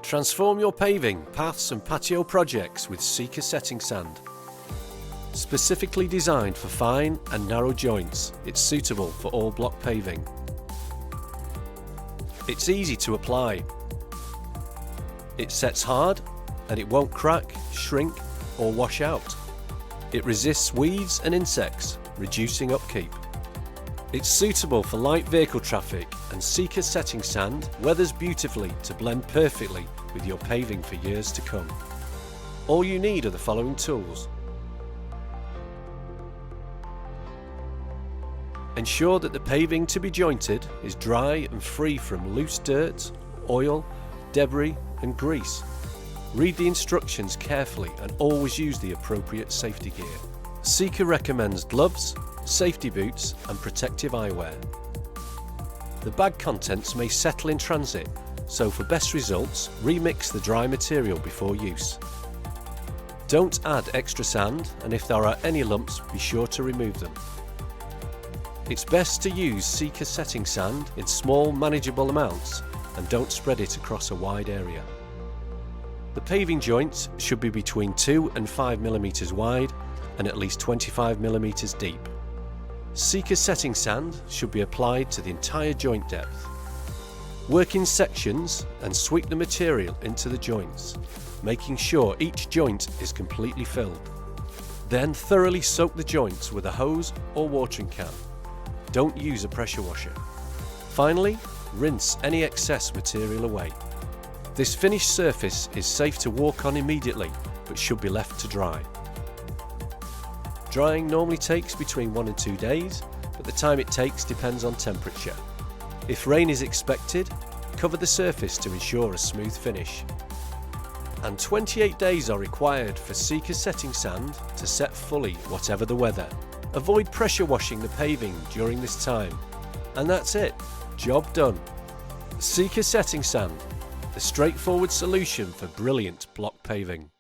Transform your paving, paths and patio projects with Sika Setting Sand. Specifically designed for fine and narrow joints, it's suitable for all block paving. It's easy to apply. It sets hard and it won't crack, shrink or wash out. It resists weeds and insects, reducing upkeep. It's suitable for light vehicle traffic, and Sika Setting Sand weathers beautifully to blend perfectly with your paving for years to come. All you need are the following tools. Ensure that the paving to be jointed is dry and free from loose dirt, oil, debris and grease. Read the instructions carefully and always use the appropriate safety gear. Sika recommends gloves, safety boots and protective eyewear. The bag contents may settle in transit, so for best results, remix the dry material before use. Don't add extra sand, and if there are any lumps, be sure to remove them. It's best to use Sika Setting Sand in small, manageable amounts and don't spread it across a wide area. The paving joints should be between 2 and 5 mm wide and at least 25 mm deep. Sika Setting Sand should be applied to the entire joint depth. Work in sections and sweep the material into the joints, making sure each joint is completely filled. Then thoroughly soak the joints with a hose or watering can. Don't use a pressure washer. Finally, rinse any excess material away. This finished surface is safe to walk on immediately, but should be left to dry. Drying normally takes between 1 and 2 days, but the time it takes depends on temperature. If rain is expected, cover the surface to ensure a smooth finish. And 28 days are required for Sika Setting Sand to set fully whatever the weather. Avoid pressure washing the paving during this time. And that's it, job done. Sika Setting Sand, the straightforward solution for brilliant block paving.